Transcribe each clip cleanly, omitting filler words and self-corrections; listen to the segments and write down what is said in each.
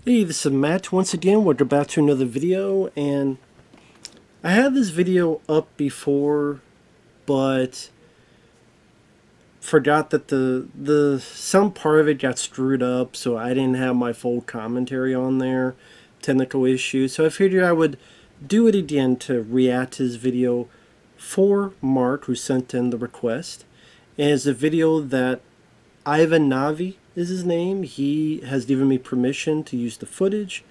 Hey, this is Matt once again. We're about to another video, and I had this video up before, but forgot that the some part of it got screwed up, so I didn't have my full commentary on there. Technical issue, so I figured I would do it again to react to his video for Mark, who sent in the request. And it's a video that ivanavi is his name. He has given me permission to use the footage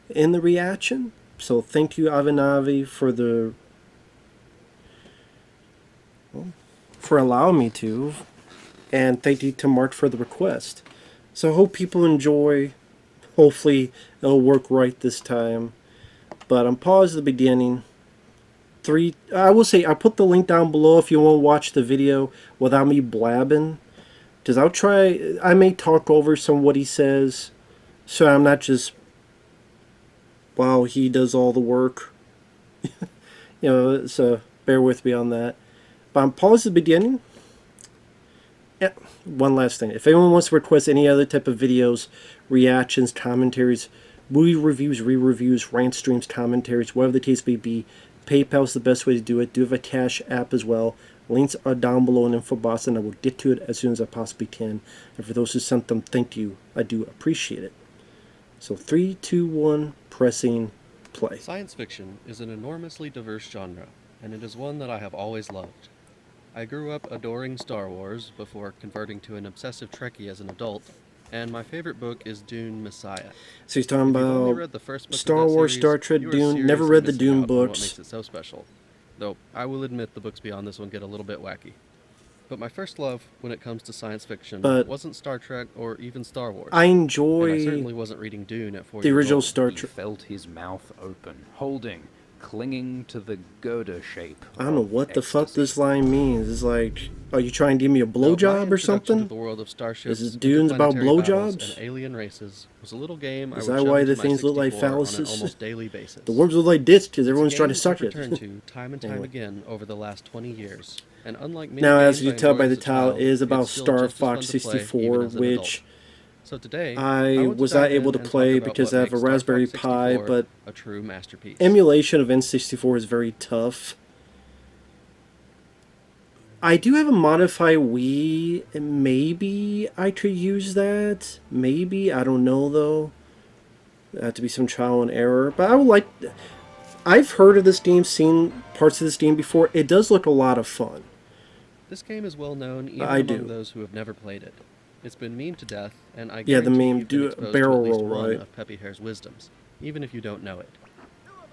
in the reaction. So thank you, ivanavi, for allowing me to, and thank you to Mark for the request. So I hope people enjoy. Hopefully it'll work right this time. But I'm paused at the beginning. I will say I put the link down below if you want to watch the video without me blabbing. Because I may talk over some of what he says, so I'm not just, wow, he does all the work. So bear with me on that. But I'm paused at the beginning. Yeah, one last thing. If anyone wants to request any other type of videos, reactions, commentaries, movie reviews, re-reviews, rant streams, commentaries, whatever the case may be, PayPal is the best way to do it. Do have a Cash app as well. Links are down below in the info box, and I will get to it as soon as I possibly can. And for those who sent them, thank you. I do appreciate it. So 3, 2, 1, pressing play. Science fiction is an enormously diverse genre, and it is one that I have always loved. I grew up adoring Star Wars before converting to an obsessive Trekkie as an adult, and my favorite book is Dune Messiah. So he's talking If you've only about read the first book Star of that Wars, series, Star Trek, you are Dune. Never seriously read the missing Dune out on what books. makes it so special. Though I will admit the books beyond this one get a little bit wacky. But my first love when it comes to science fiction wasn't Star Trek or even Star Wars. I And I enjoy certainly wasn't reading Dune at 4 the years original old. Star He Trek. felt his mouth open, clinging to the girder shape. I don't know what the fuck this line means. It's like, are you trying to give me a My blowjob or introduction something? to the world of starships, Is this Dunes about interplanetary battles, blowjobs? and alien races was a little game I Is would that shove why into the my things look like 64 on an phalluses? almost daily basis. The worms look like dicks because It's a everyone's trying to game suck I've it. returned to time and time Anyway. again over the last 20 years. And unlike many Now, as games you I tell by enjoyed the as a title, child, it is about it's still Star just as fun Fox to play, 64, even as an which adult. So today, I want to was dive not able in to and play talk about because what I have a makes Star Raspberry Fox Pi, 64 but a true masterpiece. emulation of N64 is very tough. I do have a modified Wii, and maybe I could use that. Maybe, I don't know though. There have to be some trial and error. But I would like... I've heard of this game, seen parts of this game before. It does look a lot of fun. This game is well known even I among do. those who have never played it. It's been memed to death, and I Yeah, the guarantee meme you've been do exposed barrel to at least roll, one right? of Peppy Hare's wisdoms, even if you don't know it.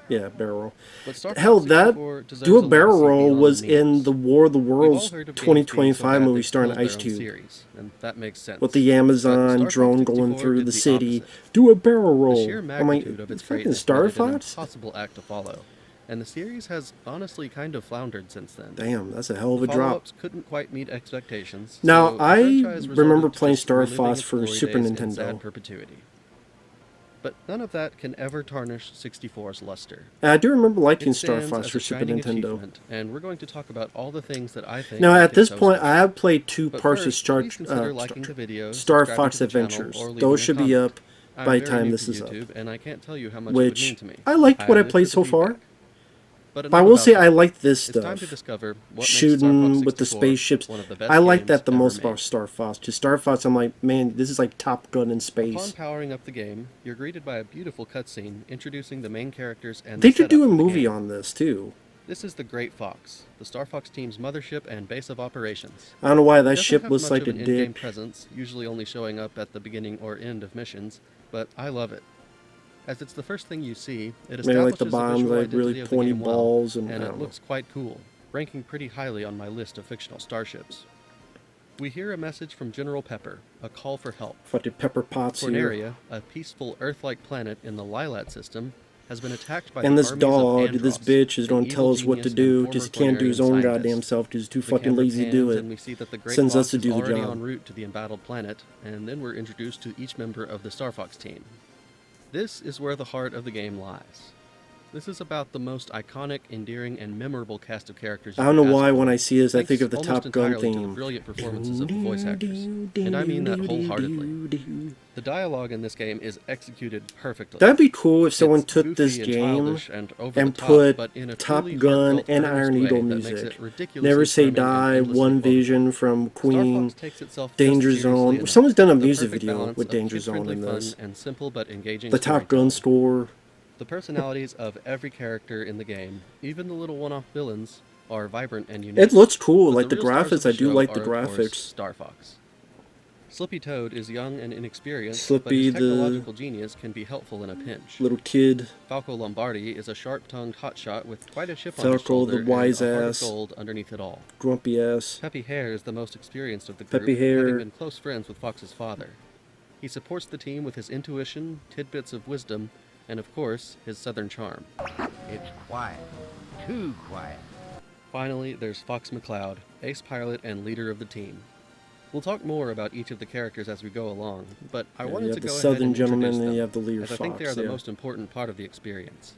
Yeah, barrel. But Star Hell, Fox that 64 deserves do a a barrel legacy roll beyond was the in memes. the War of the We've all Worlds heard of games being so 2025 bad movie they starring killed their Ice own Cube. series, and that makes sense. With the But Amazon Star Fox drone going 64 through did the the city. opposite. Do a barrel The roll. sheer I'm like, magnitude of its fucking greatness Star made it an Fox? impossible act to follow, and the series has honestly kind of floundered since then. Damn, that's a hell of The a drop. follow-ups couldn't quite meet expectations. Now, so the I franchise remember resorted to playing just Star reliving Fox its for glory Super days in Nintendo. sad perpetuity. But none of that can ever tarnish 64's luster. And I do remember liking It Star stands Fox as for a Super shining Nintendo. achievement, and we're going to talk about all the things that I think Now, make at it this so point, I special. have played 2 But parts of first, please consider liking the video, Star subscribing Fox to the channel, Adventures. or leaving Those a should be comment. up by I'm the very time new this to is up. YouTube, and I can't tell you how much it would mean Which, to me. I liked what I live played for the so far. feedback. But But I enough will about say that. I like this It's time stuff. to discover what makes Star Shooting Fox with the 64 spaceships. one of the best I like that games the ever most made. about Star Fox. Just Star Fox, I'm like, man, this is like Top Gun in Upon space. powering up the game, you're greeted by a beautiful cutscene introducing the main characters and They the could do a setup for the movie game. on this, too. This is the Great Fox, the Star Fox team's mothership and base of operations. I don't know why It that doesn't ship have looks much like of a an in-game dick. presence, usually only showing up at the beginning or end of missions, but I love it. As it's the first thing you see, it Maybe like establishes the the bombs, visual like identity really of the pointy game well, balls, and I and it don't know. looks quite cool, ranking pretty highly on my list of fictional starships. We hear a message from General Pepper, a call for help. Fucking pepper pots here. Corneria, a peaceful Earth-like planet in the Lilat system, has been attacked by And the this armies dog, of this Andross, bitch, is the going to tell evil us what to genius do and because he former can't do his Cornerian own scientist. goddamn self because he's too The fucking camera lazy to do pans it. and we see that the Great Sends us Fox to is do the already job. en route to the embattled planet, and then we're introduced to each member of the Star Fox team. This is where the heart of the game lies. This is about the most iconic, endearing, and memorable cast of characters you I don't could know ask why for, when I see this, I think thanks of the almost Top Gun entirely to the theme. brilliant performances of the voice actors, and I mean that wholeheartedly. The dialogue in this game is executed perfectly. That'd be cool if someone It's took this goofy and game childish and over and the top, put but in a Top truly Gun heartfelt, and earnest Iron way Needle that makes music. it ridiculously Never Say charming and Die, endlessly One quotable. Vision from Star Queen, Fox takes itself Danger just seriously Zone. enough. Someone's done a The music perfect video balance with of Danger Zone kid-friendly in fun this. and simple but engaging The Top Gun storytelling. score. The personalities of every character in the game, even the little one-off villains, are vibrant and unique. It looks cool. But Like the real stars of graphics, I do show like the are, of course, graphics. Star Fox. Slippy Toad is young and inexperienced, but Slippy, his the technological genius can be helpful in a pinch. little kid. Falco Lombardi is a sharp-tongued hotshot with quite a chip on his Falco, shoulder the wise and a heart of ass. gold underneath it all. Grumpy ass. Peppy Hare is the most experienced of the group, Peppy Hare. having been close friends with Fox's father. He supports the team with his intuition, tidbits of wisdom, and of course, his southern charm. It's quiet. Too quiet. Finally, there's Fox McCloud, ace pilot and leader of the team. We'll talk more about each of the characters as we go along, but I You wanted have to the go ahead southern and gentleman introduce and them, you have the leader as I think they are Fox, the yeah. most important part of the experience.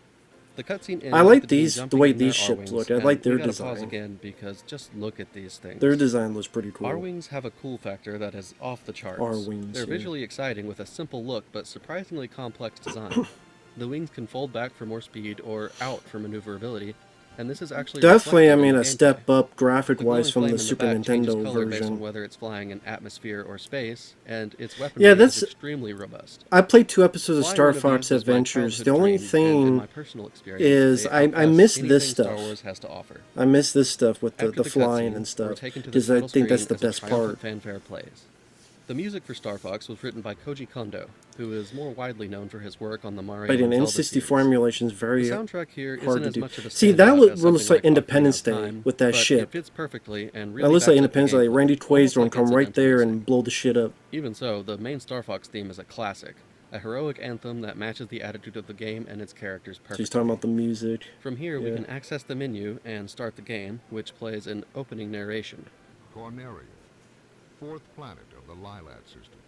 The cutscene ends I with like the team these, the jumping way in their these ships R-Wings, look. I and like their we gotta pause design. again because just look at these things. Their design looks pretty cool. R-Wings have a cool factor that is off the charts. R-Wings, They're yeah. visually exciting with a simple look but surprisingly complex design. The wings can fold back for more speed or out for maneuverability, and this is actually Definitely, I reflected in mean, the a gameplay. step up The graphic-wise glowing from flame the in Super back changes Nintendo color based on version. whether it's flying in atmosphere or space, and its weaponry Yeah, is that's... extremely robust. I played 2 episodes of Flying Star one of Fox these was my Adventures. childhood The only dream, and in thing my personal experience, is they I outpass miss anything this Star stuff. Wars has to offer. I miss this stuff with After the flying cutscene, and we're stuff, taken to the because I title think that's the screen as best a triumphant part. fanfare plays. The music for Star Fox was written by Koji Kondo, who is more widely known for his work on the Mario But an and Zelda N64 series. emulation is very The soundtrack here hard isn't to as do. much of a See, that standout looks as something like like Independence Ocarina of Day Time, with that but ship. It fits perfectly and That really looks like backs up the Independence Day. gameplay, Randy Quaid almost don't like come right incidental there music. and blow the shit up. Even so, the main Star Fox theme is a classic, a heroic anthem that matches the attitude of the game and its characters So perfectly. he's talking about the music. From here, we Yeah. can access the menu and start the game, which plays an opening narration. Corneria, fourth planet of the Lilat system.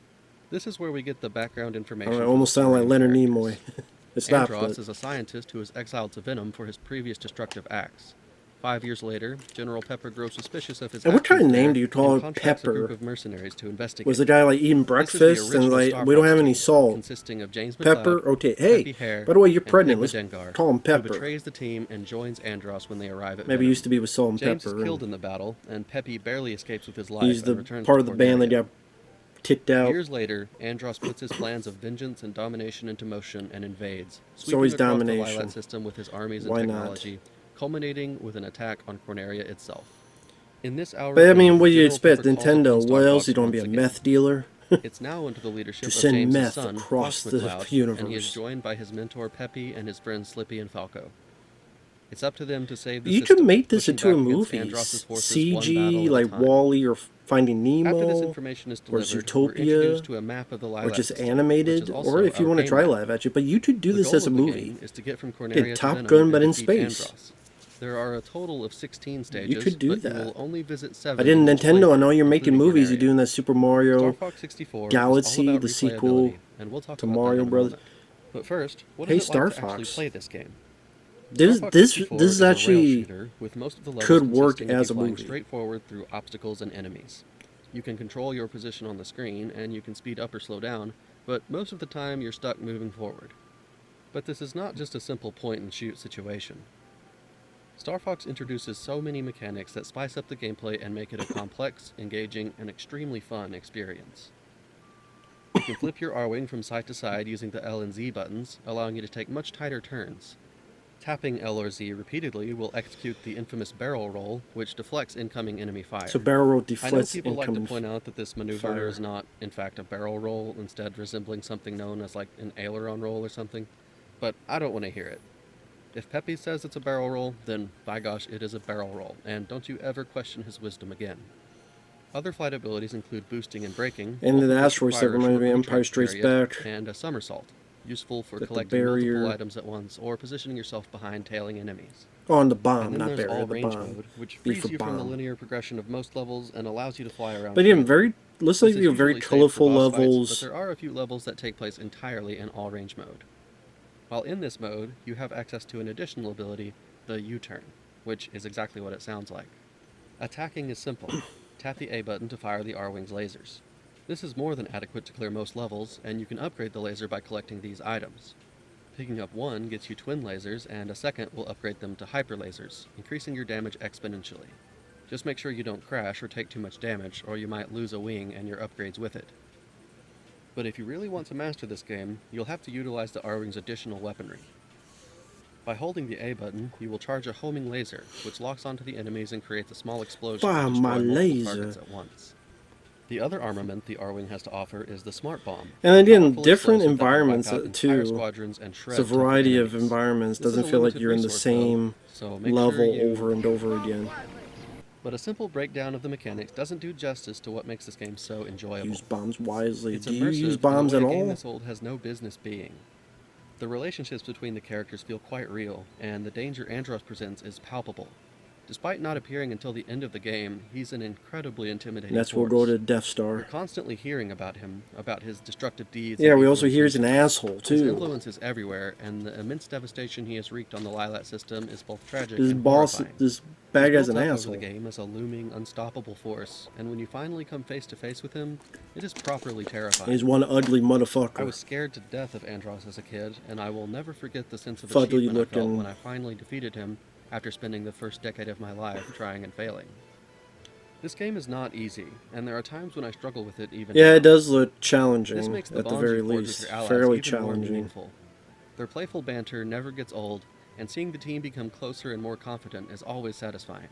This is where we get the background I information. don't know, for the almost sound like story Leonard and Nimoy. characters. It's not, Andros but is a scientist who is exiled to Venom for his previous destructive acts. 5 years later, General Pepper grows suspicious of his And what kind of actions name there do you call and it, contracts a group Pepper? of mercenaries to investigate. was the guy like eating This is the breakfast and original like Star we don't Fox have any team, salt? consisting of James Pepper, McCloud, okay. Hey, Peppy Hare, by the way, you're and pregnant. Enigma Let's Dengar, call him who Pepper. betrays the team and joins Andros when they arrive at Maybe it Venom. used to be with salt and James pepper. is killed and in the battle, and Peppy barely escapes with his life he's and the returns part to of the band that Corneria. got kicked out. Years later, Andros puts his plans of vengeance and domination into motion and invades, It's always sweeping across the domination. Lilat system with his armies and Why not? technology, culminating with an attack on Corneria itself. In this hour, But I film, mean, what do you General expect? Pepper calls Nintendo, upon what Star else? Fox You don't be once a again. meth dealer? It's now under the leadership To of send James' meth son, across Fox the McCloud, universe. and he is joined by his mentor Peppy and his friends Slippy and Falco. It's up to them to save the You system, could make this pushing into a back against movie. Andros' forces one battle CG, at a like time. Wall-E or Finding Nemo. After this information is or delivered, Zootopia, we're introduced to a map of the Lilat or just system, animated, which is also or if you our want to game try map. live action. But you could do The this goal as a of the movie. game is to get from Corneria to Top Venom Gun, and but in defeat space. Andros. There are a total of 16 stages, could do but that. you will only visit 7. I did in this Nintendo. I know playthrough, you're making including movies. You're Corneria. doing that Super Star Mario Fox 64 Galaxy, is all about the sequel replayability, and we'll talk to about that Mario in a Brothers. moment. But first, what Hey, is it Star like to actually Fox. play this game? This Star Fox this 64 this is a rail actually shooter with most of the levels could work consisting of as you a flying movie. straight forward through obstacles and enemies. You can control your position on the screen, and you can speed up or slow down, but most of the time you're stuck moving forward. But this is not just a simple point-and-shoot situation. Star Fox introduces so many mechanics that spice up the gameplay and make it a complex, engaging, and extremely fun experience. You can flip your R-Wing from side to side using the L and Z buttons, allowing you to take much tighter turns. Tapping L or Z repeatedly will execute the infamous barrel roll, which deflects incoming enemy fire. so barrel roll I know deflects people like to incoming. point out that this maneuver fire. is not, in fact, a barrel roll, instead resembling something known as like an aileron roll or something, but I don't want to hear it. If Peppy says it's a barrel roll, then by gosh, it is a barrel roll, and don't you ever question his wisdom again. Other flight abilities include boosting and braking, And both of the which asteroids that require a remind me of short Empire range Strikes area, Back. and a somersault, useful for With the collecting barrier. multiple items at once or positioning yourself behind tailing enemies. On the bomb, And then not there's barrier, all the range bomb. mode, which B frees for you from the bomb. linear progression of most levels and allows you to fly around. But again, freely. very looks like This you is have very usually saved for colorful boss fights, levels. but there are a few levels that take place entirely in all range mode. While in this mode, you have access to an additional ability, the U-turn, which is exactly what it sounds like. Attacking is simple. Tap the A button to fire the R-Wing's lasers. This is more than adequate to clear most levels, and you can upgrade the laser by collecting these items. Picking up one gets you twin lasers, and a second will upgrade them to hyper lasers, increasing your damage exponentially. Just make sure you don't crash or take too much damage, or you might lose a wing and your upgrades with it. But if you really want to master this game, you'll have to utilize the R-Wing's additional weaponry. By holding the A button, you will charge a homing laser, which locks onto the enemies and creates a small explosion Fire to destroy my multiple laser. targets at once. The other armament the R-Wing has to offer is the Smart Bomb. And a again, powerful different explosive that will wipe environments out entire too. squadrons and It's shred a tougher variety of enemies. environments. This is Doesn't a feel like limited you're in the resource, same though, so make level sure you... over and over again. But a simple breakdown of the mechanics doesn't do justice to what makes this game so enjoyable. Use bombs wisely. It's Do you immersive use in a bombs way at a game all? this old has no business being. The relationships between the characters feel quite real, and the danger Andros presents is palpable. Despite not appearing until the end of the game, he's an incredibly intimidating And that's force. where we'll go to Death We're Star. constantly hearing about him, about his destructive deeds. Yeah, and we also hear he's influences. an asshole His too. influence is everywhere, and the immense devastation he has wreaked on the Lilat system is both tragic This and boss, horrifying. this bad He's guy's an built up asshole. over the game as a looming, unstoppable force, and when you finally come face to face with him, it is properly terrifying. He's one ugly I motherfucker. was scared to death of Andros as a kid, and I will never forget the sense of Fuddly achievement I felt looking. when I finally defeated him after spending the first decade of my life trying and failing. This game is not easy, and there are times when I struggle with it even Yeah, now. it does look This challenging makes the at the bonds very you forge with least. your allies Fairly even more challenging. meaningful. Their playful banter never gets old, and seeing the team become closer and more confident is always satisfying.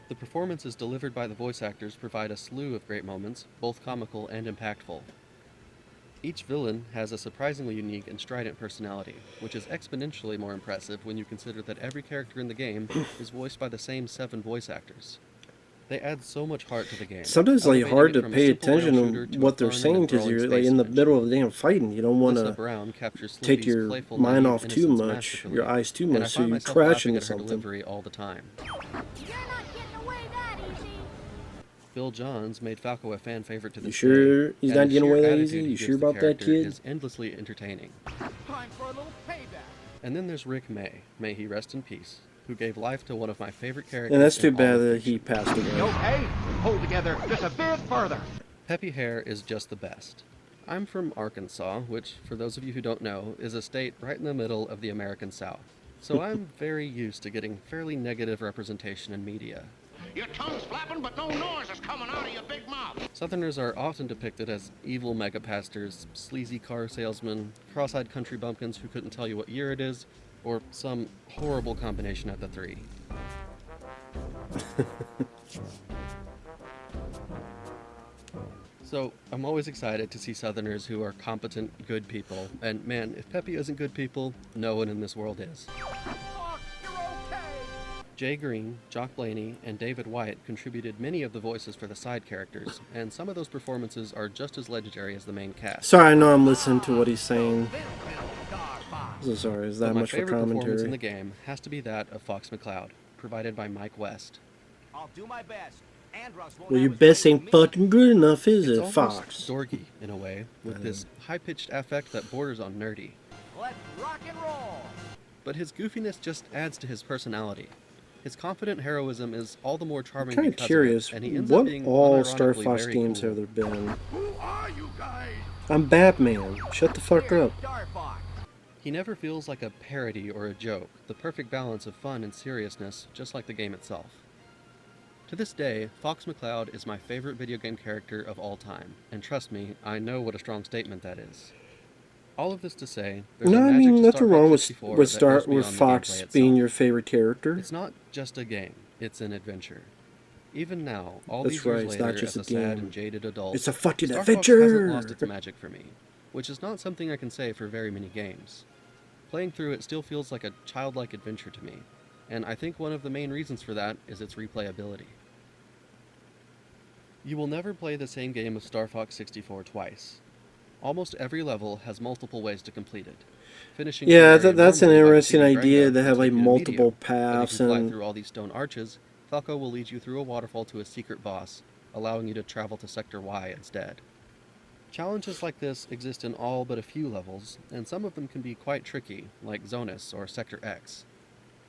The performances delivered by the voice actors provide a slew of great moments, both comical and impactful. Each villain has a surprisingly unique and strident personality, which is exponentially more impressive when you consider that every character in the game is voiced by the same 7 voice actors. They add so much heart to the game. Sometimes like elevating hard it to from a pay simple rail attention shooter to a what they're fun and saying because enthralling you're like space in the adventure. middle of the damn fighting. You don't want Alyssa to Brown captures take Sleepy's your playful, mind naive off too innocence much, masterfully, your eyes too and I much, so find you myself crash laughing into at her something. delivery all the time. You're not getting away that easy. Bill Johns made Falco a fan favorite to this You sure day, he's and not the getting sheer away that attitude easy? he You gives sure the about that, character kid? is endlessly entertaining. Time for a little payback. And then there's Rick may he rest in peace, who gave life to one of my favorite characters. And that's too in all bad of that he fiction. passed away. Okay, hold together just a bit further. Peppy hair is just the best. I'm from Arkansas, which, for those of you who don't know, is a state right in the middle of the American South. So I'm very used to getting fairly negative representation in media. Your tongue's flapping, but no noise is coming out of your big mouth. Southerners are often depicted as evil megapastors, sleazy car salesmen, cross-eyed country bumpkins who couldn't tell you what year it is, or some horrible combination of the three. So, I'm always excited to see Southerners who are competent, good people, and man, if Peppy isn't good people, no one in this world is. Fox, you're okay. Jay Green, Jock Blaney, and David White contributed many of the voices for the side characters, and some of those performances are just as legendary as the main cast. Sorry, I know I'm listening to what he's saying. Star Fox. So sorry, is But that my much for favorite performance in the commentary? game has to be that of Fox McCloud, provided by Mike West. I'll do my best. Andros won't Well, have your his best way ain't with me. fucking good enough, is It's it, almost Fox? dorky, in a way, with this high-pitched affect that borders on nerdy. Let's rock and roll. But his goofiness just adds to his personality. His confident heroism is all the more I'm charming kind of because curious, of it, and he ends up what being all Star unironically Fox very games cool. have there been? Who are you guys? I'm Batman. Shut the fuck Here, up. Star Fox. He never feels like a parody or a joke, the perfect balance of fun and seriousness, just like the game itself. To this day, Fox McCloud is my favorite video game character of all time, and trust me, I know what a strong statement that is. All of this to say, there's No, a I magic mean to nothing Star wrong Fox with 64 with that start goes with beyond the Fox gameplay being itself. your favorite character. It's not just a game, it's an adventure. Even now, all That's these right, years it's not later, just as a a sad game. and jaded adult, It's a fucking Star Fox hasn't adventure. lost its magic for me, which is not something I can say for very many games. Playing through it still feels like a childlike adventure to me, and I think one of the main reasons for that is its replayability. You will never play the same game of Star Fox 64 twice. Almost every level has multiple ways to complete it. Finishing Yeah, through an area that's an normally by interesting defeating idea Drango to have will like take you to multiple Medium, but paths if you fly and through all these stone arches, Falco will lead you through a waterfall to a secret boss, allowing you to travel to Sector Y instead. Challenges like this exist in all but a few levels, and some of them can be quite tricky, like Zonus or Sector X.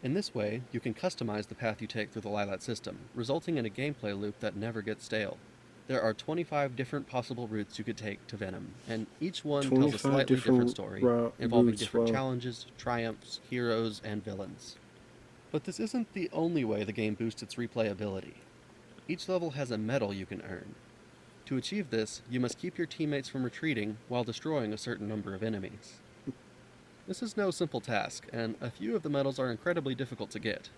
In this way, you can customize the path you take through the Lilat system, resulting in a gameplay loop that never gets stale. There are 25 different possible routes you could take to Venom, and each one tells a 25 slightly different different story, routes, involving different wow. challenges, triumphs, heroes, and villains. But this isn't the only way the game boosts its replayability. Each level has a medal you can earn. To achieve this, you must keep your teammates from retreating while destroying a certain number of enemies. This is no simple task, and a few of the medals are incredibly difficult to get.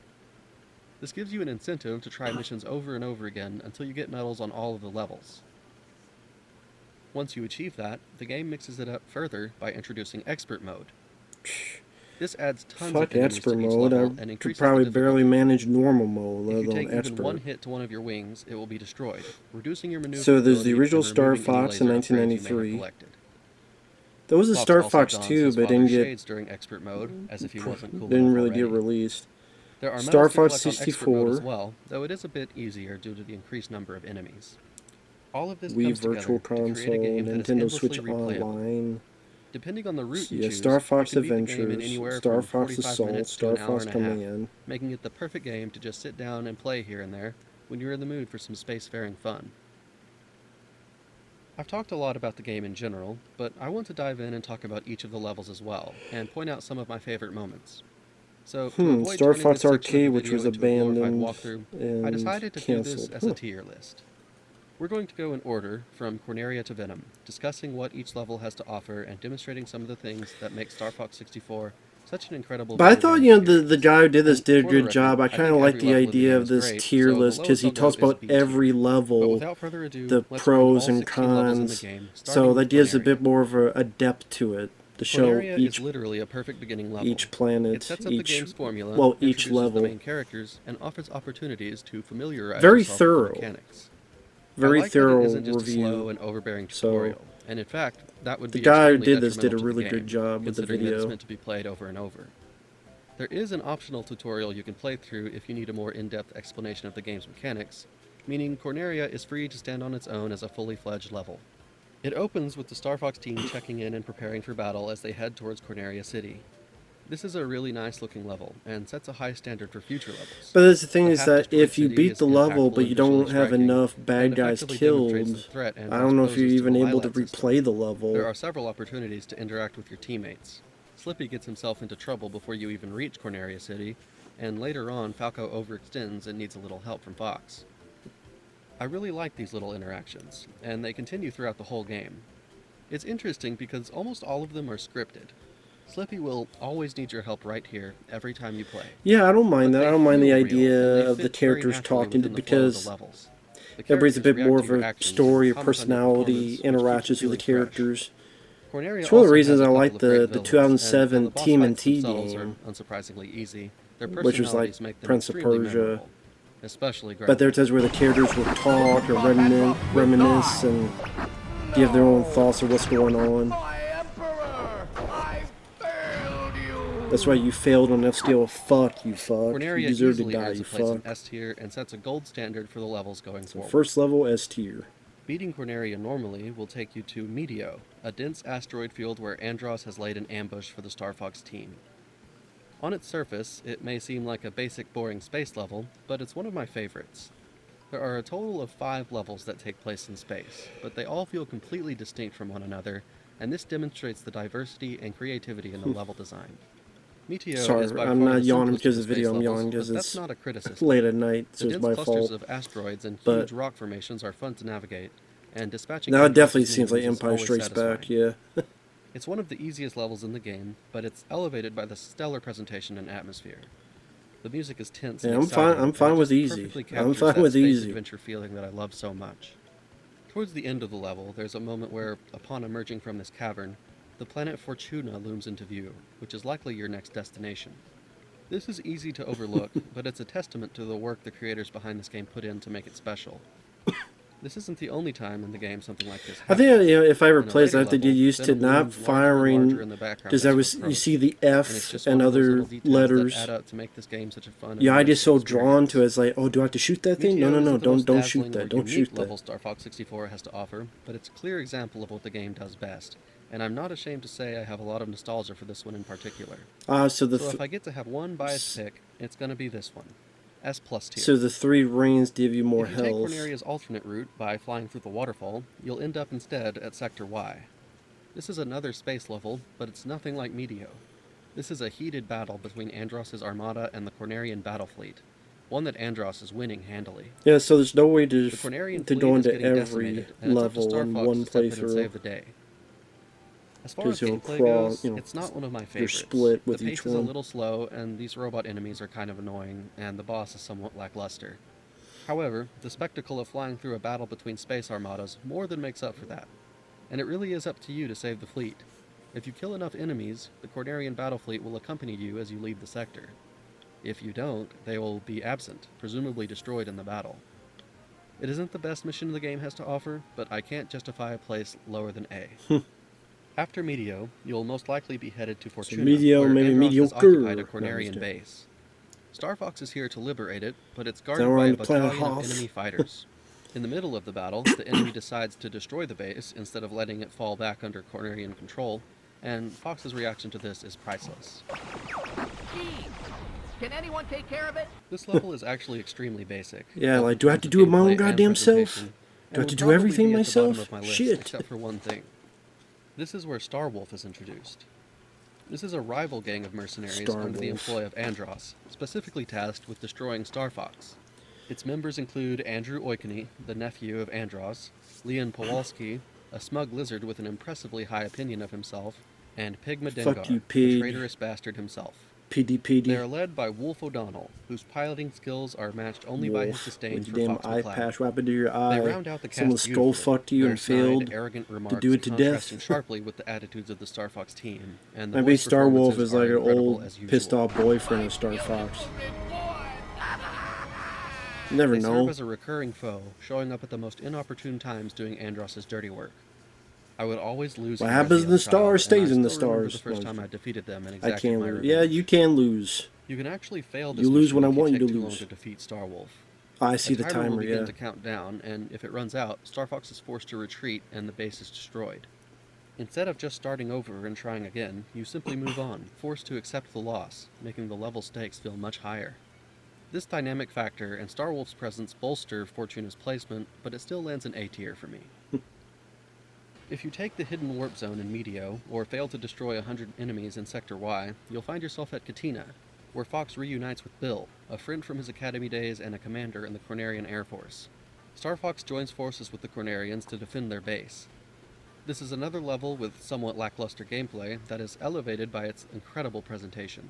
This gives you an incentive to try missions over and over again until you get medals on all of the levels. Once you achieve that, the game mixes it up further by introducing Expert Mode. This adds tons Fuck of enemies expert to each mode. level I and could increases probably the barely difficulty. manage normal mode, let If you alone take even expert. one hit to one of your wings, it will be destroyed, reducing your maneuverability So there's the original and Star removing any Fox in laser upgrades you may have 1993. collected. There was a Fox Star also Fox dons 2, his but father's didn't get shades during Expert Mode, as if he wasn't cool didn't enough really get already. released. There are Star medals to Fox collect on Expert Mode as 64, well, though it is a bit easier due to the increased number of enemies. All of this Wii comes Virtual together to create a Console, game that is Nintendo endlessly Switch replayable. Online, Depending on the route you yeah, choose, Star Fox you can beat the game in Adventures, anywhere Star from Fox 45 Assault, minutes to Star an hour Fox and a half, Command. making it the perfect game to just sit down and play here and there when you're in the mood for some spacefaring fun. I've talked a lot about the game in general, but I want to dive in and talk about each of the levels as well, and point out some of my favorite moments. So, to avoid Star turning Fox this section of Arcade, the which video was into a glorified abandoned walkthrough, I and decided to do this canceled. as a tier list. We're going to go in order from Corneria to Venom, discussing what each level has to offer and demonstrating some of the things that make Star Fox 64 such an incredible But I video thought, game you know, the experience. guy who did this And did a for the good record, job. I I kind think of like every the level of the idea game of is this great, tier so the list because lowest he I'll go talks is about B tier. every But level, without further ado, the let's pros rank all and 16 levels in the cons. game, So starting the with idea is a Corneria. bit more of a depth to it to show Corneria each is literally a perfect beginning level. each It planet, sets up the game's formula, well, each introduces the level. main characters, and offers opportunities to familiarize Very yourself with the thorough. mechanics. Very I like that it thorough isn't just a slow review. and overbearing So tutorial, and in fact, that would the be guy who extremely did this did a detrimental to really the good game, job with the considering that it's video. meant to be played over and over. There is an optional tutorial you can play through if you need a more in-depth explanation of the game's mechanics, meaning Corneria is free to stand on its own as a fully fledged level. It opens with the Star Fox team checking in and preparing for battle as they head towards Corneria City. This is a really nice looking level, and sets a high standard for future levels. But that's the thing The is path that to Destroyed if you City beat is the level impactful but and you don't visually have striking, enough bad and guys effectively demonstrates killed, the threat and I don't know if poses you're to even the able to Lilat system. replay the level. There are several opportunities to interact with your teammates. Slippy gets himself into trouble before you even reach Corneria City, and later on Falco overextends and needs a little help from Fox. I really like these little interactions, and they continue throughout the whole game. It's interesting because almost all of them are scripted. Slippy will always need your help right here every time you play. Yeah, I don't mind But that. they I don't mind the feel real, and idea they of the fit very characters naturally talking within the flow of the because levels. The everybody's a bit characters more react of to your a actions story, and comment on your personality, performance, which keeps the interactions with the feeling fresh. characters. Corneria It's one of the also reasons has a I couple like of great the villains, 2007 and while the boss Team and fights T themselves game, are unsurprisingly easy, their which was like personalities make them Prince of extremely Persia. memorable, especially But Greg. there's times where the characters will talk or reminisce and give their own thoughts of what's going on. My Emperor! I failed you! That's why you failed on that scale. Fuck you, fuck. Corneria You deserve to easily die, earns you a place in fuck. S tier and sets a gold standard for the levels going So forward. first level S tier. Beating Corneria normally will take you to Meteo, a dense asteroid field where Andros has laid an ambush for the Star Fox team. On its surface, it may seem like a basic boring space level, but it's one of my favorites. There are a total of 5 levels that take place in space, but they all feel completely distinct from one another, and this demonstrates the diversity and creativity in the level design. Meteo Sorry, is by I'm far not the yawning simplest because of of the video. space I'm levels, yawning but because that's it's not a criticism. late at night, so The it's dense my clusters fault. of asteroids and But huge rock formations are fun to navigate, and dispatching now it Andros's definitely seems like minions is Empire always Strikes satisfying. Back, yeah. It's one of the easiest levels in the game, but it's elevated by the stellar presentation and atmosphere. The music is tense and Yeah, I'm exciting, fine- I'm and fine it with just easy. perfectly I'm captures fine that with space easy. adventure feeling that I love so much. Towards the end of the level, there's a moment where, upon emerging from this cavern, the planet Fortuna looms into view, which is likely your next destination. This is easy to overlook, but it's a testament to the work the creators behind this game put in to make it special. This isn't the only time in the game something like this I happens. think if I ever In a plays, I later have to get level, used to venom not looms larger and larger firing in the background because as you you approach. see the And it's F just and one of those other little details that letters. add up to make this game such a fun and Yeah, I just so immersive drawn to it. experience. It's like, oh, do I have to shoot that thing? No, Meteor no, no, isn't the most don't shoot dazzling or that. Don't unique shoot that. level Star Fox 64 has to offer, but it's a clear example of what the game does best. And I'm not ashamed to say I have a lot of nostalgia for this one in particular. So So if I get to have one biased pick, it's going to be this one. S+ tier. so the 3 rings give you more If you take health. Corneria's alternate route by flying through the waterfall, you'll end up instead at Sector Y. This is another space level, but it's nothing like Meteo. This is a heated battle between Andross's armada and the Cornerian battle fleet, one that Andross is winning handily. Yeah, so there's no way to The Cornerian to fleet go is into getting every decimated, and it's up to level Star in Fox one to step in and playthrough. save the day. As far as Because you'll gameplay crawl, goes, you know, it's not one of my you're favorites. split with the each pace is a one. little slow, and these robot enemies are kind of annoying, and the boss is somewhat lackluster. However, the spectacle of flying through a battle between space armadas more than makes up for that. And it really is up to you to save the fleet. If you kill enough enemies, the Cornerian battle fleet will accompany you as you leave the sector. If you don't, they will be absent, presumably destroyed in the battle. It isn't the best mission the game has to offer, but I can't justify a place lower than A. After Meteo, you'll most likely be headed to Fortuna, Meteo, where maybe Andross has mediocre. occupied a No, I'm Cornerian just kidding. base. Star Fox is here to liberate it, but it's guarded we're by on a the planet battalion of Hoth. enemy fighters. In the middle of the battle, the enemy decides to destroy the base instead of letting it fall back under Cornerian control, and Fox's reaction to this is priceless. Gee, can anyone take care of it? This level is actually extremely basic. Yeah, both like, in do I have terms to of do it my own gameplay and goddamn self? presentation, Do I have and to would do probably everything be at the bottom myself? of my list, Shit. except for one thing. This is where Star Wolf is introduced. This is a rival gang of mercenaries Star under the Wolf. employ of Andross, specifically tasked with destroying Star Fox. Its members include Andrew Oikony, the nephew of Andross, Leon Powalski, a smug lizard with an impressively high opinion of himself, and Pigma Fuck you, Dengar, the pig. traitorous bastard himself. PD. They are led by Wolf O'Donnell, whose piloting skills are matched only by his Wolf, disdain with for your damn Fox eye McCloud. patch right into your They eye. round out the cast Someone skull beautifully, fucked you their and snide, failed arrogant remarks do it to contrasting death. sharply with the attitudes of the Star Fox team, and the Maybe voice Star Wolf performances is like are an incredible old, as usual. pissed off boyfriend of Star Fox. You never They serve know. as a recurring foe, showing up at the most inopportune times doing Andross's dirty work. I would always lose. What here as happens a in young the stars child, and stays I in the still remember stars. The first No, time I defeated them and I exacted can't my lose. revenge. Yeah, you can lose. You can actually fail this You lose mission when I if you want you take to too long lose. to defeat Star Wolf. I see the will timer, begin yeah. to count down, and if it runs out, Star Fox is forced to retreat and the base is destroyed. Instead of just starting over and trying again, you simply move on, forced to accept the loss, making the level stakes feel much higher. This dynamic factor and Star Wolf's presence bolster Fortuna's placement, but it still lands an A tier for me. If you take the hidden warp zone in Meteo, or fail to destroy 100 enemies in Sector Y, you'll find yourself at Katina, where Fox reunites with Bill, a friend from his academy days and a commander in the Cornerian Air Force. Star Fox joins forces with the Cornerians to defend their base. This is another level with somewhat lackluster gameplay that is elevated by its incredible presentation.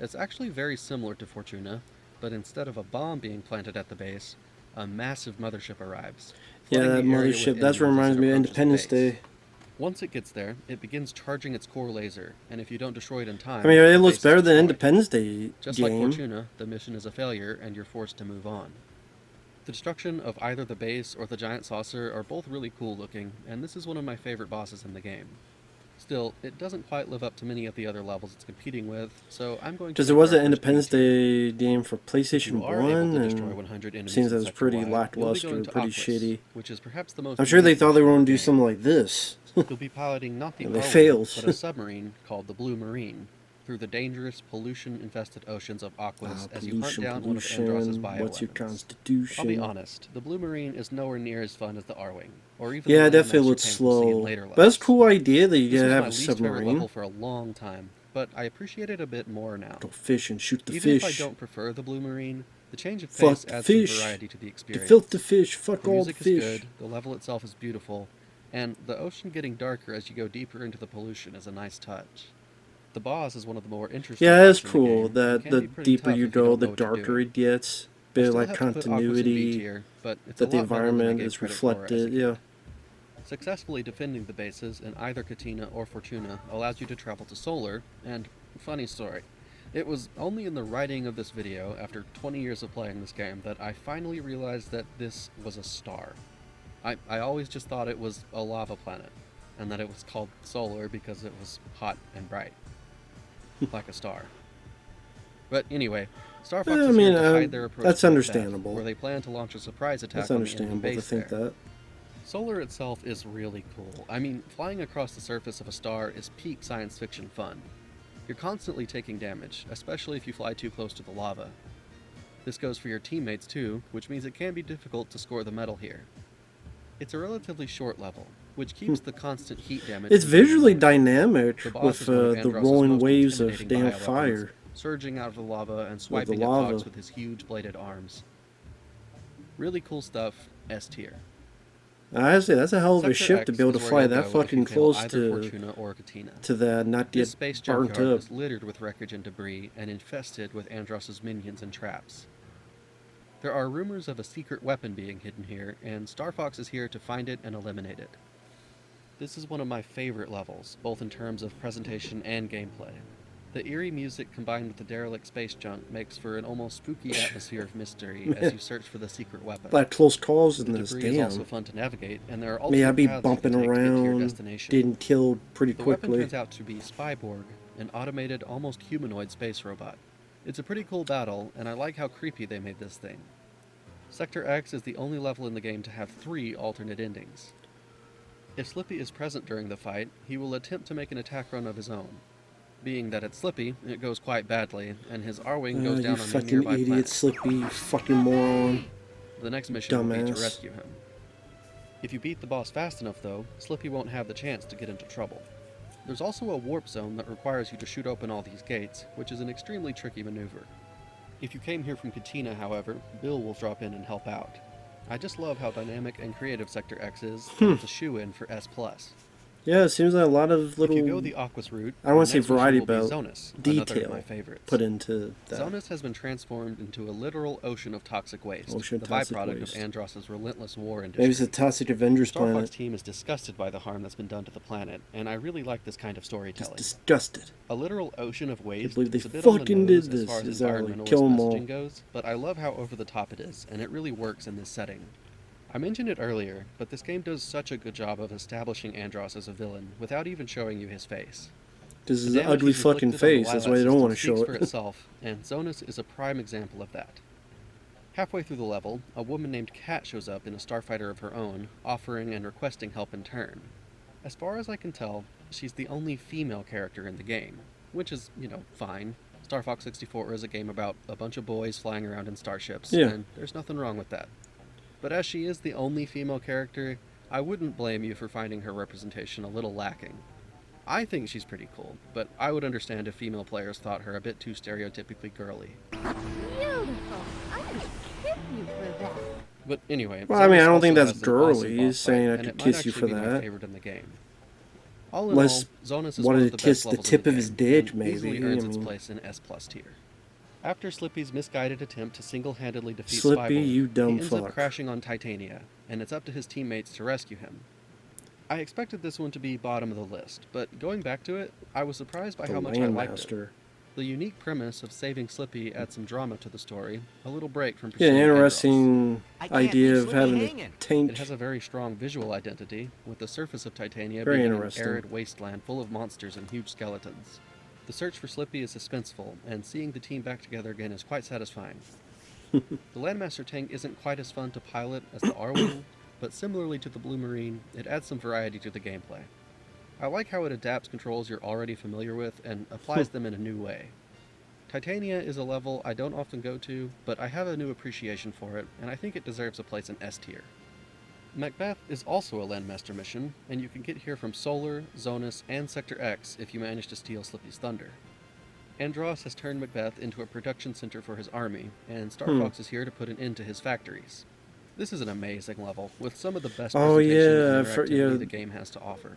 It's actually very similar to Fortuna, but instead of a bomb being planted at the base, a massive mothership arrives. Yeah, flooding that the area with mothership. That's what enemies as reminds it me of approaches the Independence base. Day. Once it gets there, it begins charging its core laser, and if you don't destroy it in time, I mean, it the looks base is better than destroyed. Independence Day Just like game. Fortuna, the mission is a failure, and you're forced to move on. The destruction of either the base or the giant saucer are both really cool looking, and this is one of my favorite bosses in the game. Still, it doesn't quite live up to many of the other levels it's competing with, so I'm going to... Because there give was an Dark Horse Independence B tier. Day game for If PlayStation you are able 1, to destroy and 100 enemies seems in that was Sector pretty Y, you'll be lackluster, going to pretty Aquis, shitty. which is perhaps the most I'm sure they unique thought they were feature going of to do the something like this. You'll be piloting not the And they Arwen, failed. but a submarine called the Blue Marine through the dangerous, pollution-infested oceans of Aquis as you hunt down one of Andross's bioweapons. What's your I'll be constitution? honest, the Blue Marine is nowhere near as fun as the Arwing, or even Yeah, the it definitely landmass looks you came from seeing slow. later But that's a levels. cool idea that you This gotta was have my a least favorite submarine. level for a long time, but I appreciate it a bit more now. Go fish and shoot the Even fish. if I don't prefer the Blue Marine, the change of Fuck pace the adds fish. some variety to the The experience. filthy fish. Fuck The all the music fish. is good, the level itself is beautiful, and the ocean getting darker as you go deeper into the pollution is a nice touch. The boss is one of the more interesting Yeah, parts it's in the cool game, and that can the be pretty deeper tough you if go, don't the know what you're darker doing. it gets. I Bit of still like have to put Aquis in B continuity tier, but it's that a the lot better than I environment gave is credit for as a reflected. kid. Yeah. Successfully defending the bases in either Katina or Fortuna allows you to travel to Solar, and funny story, it was only in the writing of this video, after 20 years of playing this game, that I finally realized that this was a star. I always just thought it was a lava planet, and that it was called solar because it was hot and bright, like a star. But anyway, Star Fox is here to hide their approach that's to Macbeth, understandable. where they plan to launch a surprise attack That's on the enemy understandable to base think there. that. Solar itself is really cool. I mean, flying across the surface of a star is peak science fiction fun. You're constantly taking damage, especially if you fly too close to the lava. This goes for your teammates too, which means it can be difficult to score the medal here. It's a relatively short level, which keeps the constant heat damage. It's from visually being dynamic The boss with is one of the Andross's rolling most waves of intimidating damn bioweapons, fire. surging out of the lava and the swiping at lava. fogs with his huge bladed arms. Really cool stuff, S tier. I say that's a hell of a Sector ship X to be able to is where fly you'll that go if fucking you fail close either Fortuna or Katina. to the not This yet space burnt junkyard up. is littered with wreckage and debris and infested with Andross's minions and traps. There are rumors of a secret weapon being hidden here, and Star Fox is here to find it and eliminate it. This is one of my favorite levels, both in terms of presentation and gameplay. The eerie music combined with the derelict space junk makes for an almost spooky atmosphere of mystery as you search for the secret weapon. Like close calls in The this, debris is also damn. fun to navigate, and there are May I alternate be paths you bumping can take to get to your around, destination. getting killed pretty The weapon quickly. turns out to be Spyborg, an automated, almost humanoid space robot. It's a pretty cool battle, and I like how creepy they made this thing. Sector X is the only level in the game to have 3 alternate endings. If Slippy is present during the fight, he will attempt to make an attack run of his own. Being that it's Slippy, it goes quite badly, and his R-Wing goes You down on a fucking nearby idiot, planet. Slippy, you fucking moron. The next mission will be to Dumbass. rescue him. If you beat the boss fast enough, though, Slippy won't have the chance to get into trouble. There's also a warp zone that requires you to shoot open all these gates, which is an extremely tricky maneuver. If you came here from Katina, however, Bill will drop in and help out. I just love how dynamic and creative Sector X is, and it's a shoe-in for S+. Yeah, it seems like a lot of little, If you go the Aquas route, I don't want the to say next mission variety, will be but Zonus, another of detail my favorites. put into that. Zonus has been transformed into a literal ocean of toxic waste, Ocean of the toxic byproduct waste. of Andross's relentless war industry. Maybe it's a toxic Avengers Star Fox planet. team is disgusted by the harm that's been done to the planet, and I really like this kind of Just storytelling. disgusted. A literal ocean of waste believe they is a bit on the fucking nose did as this, far as exactly. environmentalist Kill 'em all. messaging goes, but I love how over the top it is, and it really works in this setting. I mentioned it earlier, but this game does such a good job of establishing Andross as a villain without even showing you his face. This The is an damage ugly he's fucking inflicted on the face. That's Lilac why they don't system want to speaks show for it. itself, and Zonus is a prime example of that. Halfway through the level, a woman named Kat shows up in a starfighter of her own, offering and requesting help in turn. As far as I can tell, she's the only female character in the game, which is, fine. Star Fox 64 is a game about a bunch of boys flying around in starships, Yeah. and there's nothing wrong with that. But as she is the only female character, I wouldn't blame you for finding her representation a little lacking. I think she's pretty cool, but I would understand if female players thought her a bit too stereotypically girly. Beautiful. I'm gonna kiss you for that. But anyway, Well, I mean, I Zonus don't think also that's has an awesome girly, boss saying fight, I and could it might kiss you actually for be my that. favorite in the game. All in Unless all, Zonus is wanted one to of the kiss best the levels in tip the of his game, dick, and easily maybe, earns I its mean. place in S+ tier. After Slippy's misguided attempt to single-handedly defeat Slippy, Spyborg, you dumb he ends up fuck. crashing on Titania, and it's up to his teammates to rescue him. I expected this one to be bottom of the list, but going back to it, I was surprised by The how much I liked it. Landmaster. The unique premise of saving Slippy adds some drama to the story, a little break from Yeah, an pursuing Andross. interesting I can't idea leave of Slippy having a hanging. tank. It has a very strong visual identity, with the surface of Titania Very being an interesting. arid wasteland full of monsters and huge skeletons. The search for Slippy is suspenseful, and seeing the team back together again is quite satisfying. The Landmaster tank isn't quite as fun to pilot as the R-Wing, but similarly to the Blue Marine, it adds some variety to the gameplay. I like how it adapts controls you're already familiar with and applies them in a new way. Titania is a level I don't often go to, but I have a new appreciation for it, and I think it deserves a place in S tier. Macbeth is also a Landmaster mission, and you can get here from Solar, Zonus, and Sector X if you manage to steal Slippy's thunder. Andross has turned Macbeth into a production center for his army, and Star Fox is here to put an end to his factories. This is an amazing level, with some of the best Oh, presentation yeah, and interactivity yeah. the game has to offer.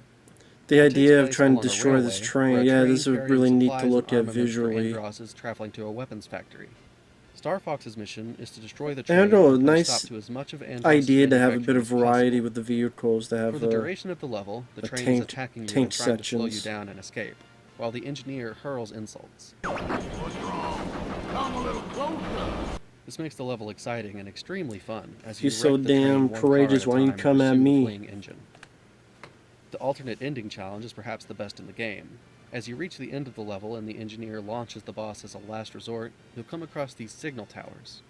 The It takes idea of place trying to along a destroy this railway, where train, a yeah, train this would carrying really neat supplies to and look at armament for visually. Andross is traveling to a weapons factory. Star Fox's mission is to destroy the I train don't know, and put a nice stop to as much of Andross's idea to have a bit manufacturing of as variety possible. with the vehicles, to For have the duration of the level, the a train tank- is attacking you tank and trying to slow you sections. down and escape, while the engineer hurls insults. What's wrong? Come a little closer. This makes the level exciting and extremely fun as If you're you so wreck the train damn one car courageous, at a why don't you time come and at pursue the me? fleeing engine. The alternate ending challenge is perhaps the best in the game. As you reach the end of the level and the engineer launches the boss as a last resort, you'll come across these signal towers.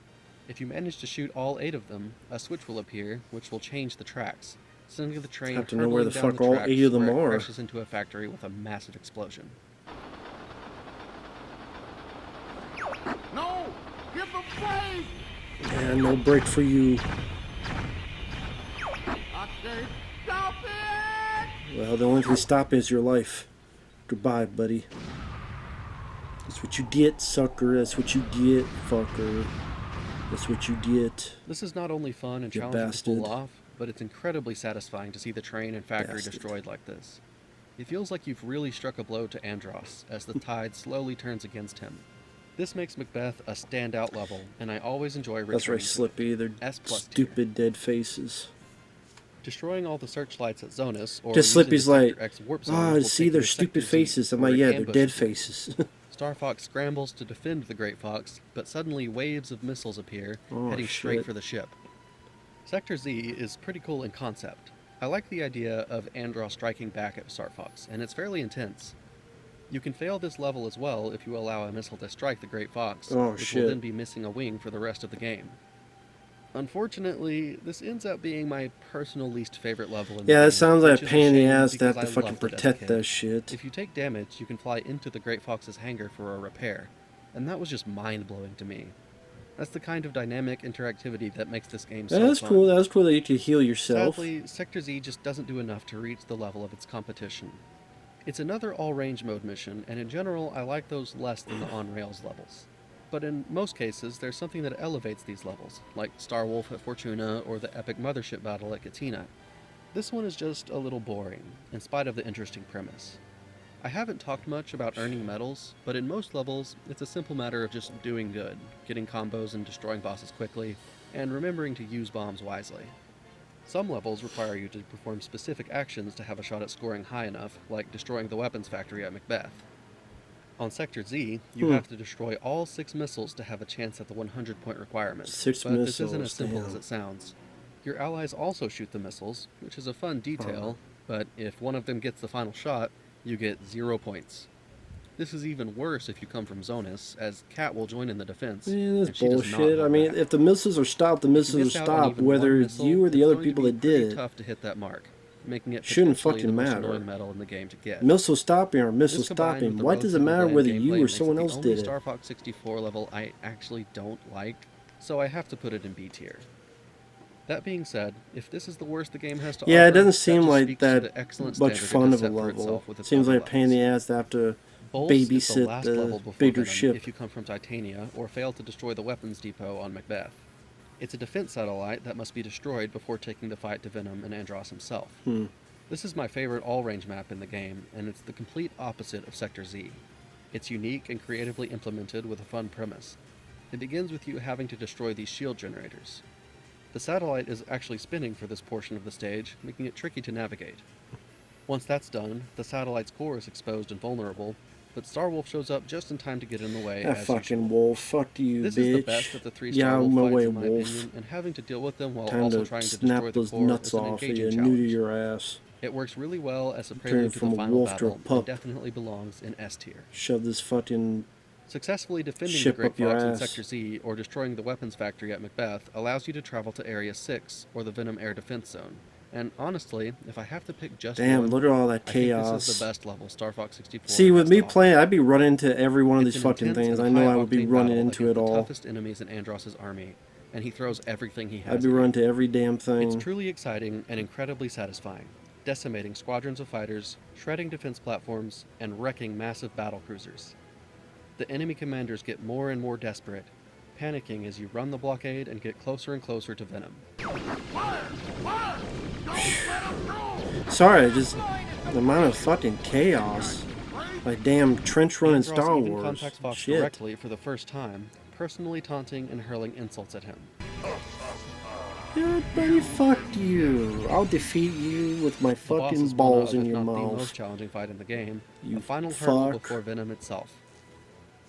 If you manage to shoot all 8 of them, a switch will appear, which will change the tracks, sending the train Have to know where hurtling the down fuck the all tracks 8 of them where it are. crashes into a factory with a massive explosion. No! Give them break! And no break for you. I can't stop it! Well, the only thing stopping is your life. Goodbye, buddy. That's what you get, sucker. That's what you get, fucker. That's what you get. This is not only fun and You challenging to bastard. pull off, but it's incredibly satisfying to see the train and factory Bastard. destroyed like this. It feels like you've really struck a blow to Andros as the tide slowly turns against him. This makes Macbeth a standout level, and I always enjoy returning That's right, to it. Slippy. They're S+ tier. stupid dead faces. Destroying all the searchlights at Zonus, or Just using Slippy's the Sector like, X warp zone ah, will see take their you to stupid Sector Z, faces. I'm where like, it yeah, they're ambushes dead you. faces. Star Fox scrambles to defend the Great Fox, but suddenly waves of missiles appear, Oh, heading straight shit. for the ship. Sector Z is pretty cool in concept. I like the idea of Andros striking back at Star Fox, and it's fairly intense. You can fail this level as well if you allow a missile to strike the Great Fox, Oh, which shit. will then be missing a wing for the rest of the game. Unfortunately, this ends up being my personal least favorite level in the Yeah, game, it sounds like which a is pain in the shame ass to because have to I fucking loved it as a protect kid. that shit. If you take damage, you can fly into the Great Fox's hangar for a repair, and that was just mind-blowing to me. That's the kind of dynamic interactivity that makes this game so That's fun. cool. That's cool that you can heal yourself. Sadly, Sector Z just doesn't do enough to reach the level of its competition. It's another all-range mode mission, and in general, I like those less than the on-rails levels. But in most cases, there's something that elevates these levels, like Star Wolf at Fortuna or the epic mothership battle at Katina. This one is just a little boring, in spite of the interesting premise. I haven't talked much about earning medals, but in most levels, it's a simple matter of just doing good, getting combos and destroying bosses quickly, and remembering to use bombs wisely. Some levels require you to perform specific actions to have a shot at scoring high enough, like destroying the weapons factory at Macbeth. On Sector Z, you have to destroy all 6 missiles to have a chance at the 100-point requirement, 6 but this isn't as missiles, simple damn. as it sounds. Your allies also shoot the missiles, which is a fun detail, but if one of them gets the final shot, you get 0 points. This is even worse if you come from Zonus, as Kat will join in the defense, Man, and that's she does not bullshit. hold I mean, back. if the missiles are stopped, the If you missiles are miss out on stopped, even whether one it's missile, you or the it's other going to people be that pretty did it. tough to hit that mark, making it Shouldn't potentially fucking the most matter. annoying medal in the game to get. Missile stopping or missile This combined with stopping. the Why does it relatively matter bland whether gameplay you or makes it someone the else only did it? Star Fox 64 level I actually don't like, so I have to put it in B tier. That being said, if this is the worst the game has to offer, Yeah, it doesn't seem just like speaks to that the excellent much standard it fun has of a set for level. itself with its Seems other like a pain in the levels. ass to have to Bolz is the babysit last the level before bigger Venom ship. if you come from Titania or fail to destroy the weapons depot on Macbeth. It's a defense satellite that must be destroyed before taking the fight to Venom and Andros himself. This is my favorite all-range map in the game, and it's the complete opposite of Sector Z. It's unique and creatively implemented with a fun premise. It begins with you having to destroy these shield generators. The satellite is actually spinning for this portion of the stage, making it tricky to navigate. Once that's done, the satellite's core is exposed and vulnerable, but Starwolf shows up just in time to get in the way That as fucking usual. wolf. Fuck you, This bitch. is the best of the 3 Yeah, Starwolf I'm fights away, in my wolf. opinion, and having to deal with them while Time also to trying to snap destroy the those core nuts is an off of engaging you, new to challenge. your ass. It works really well as a Turn prelude to from the a final wolf to a battle, and pup. definitely belongs in S tier. Shove this fucking Successfully defending Ship the Great up your Fox in ass. Sector Z or destroying the weapons factory at Macbeth allows you to travel to Area 6, or the Venom Air Defense Zone. And honestly, if I have to pick just damn. one, Look at all that I think chaos. this is the best level Star Fox 64 See, with has me to offer. playing, I'd be running into every one of It's these an fucking intense things. and I know I would be high-octane running battle into against it the all. toughest enemies in Andros' army, and he throws everything he has. I'd be at you. running to every damn It's thing. truly exciting and incredibly satisfying, decimating squadrons of fighters, shredding defense platforms, and wrecking massive battle cruisers. The enemy commanders get more and more desperate, panicking as you run the blockade and get closer and closer to Venom. Fire! Fire! Don't let them go! Sorry, just the amount of fucking chaos. Like damn trench run in Andros Star even Wars. contacts Fox Shit. directly for the first time, personally taunting and hurling insults at him. Yeah, buddy, fuck you. I'll defeat you with my The boss fucking is balls one in of, your if not the mouth. most challenging fight in the game, You a final hurdle fuck. before Venom itself.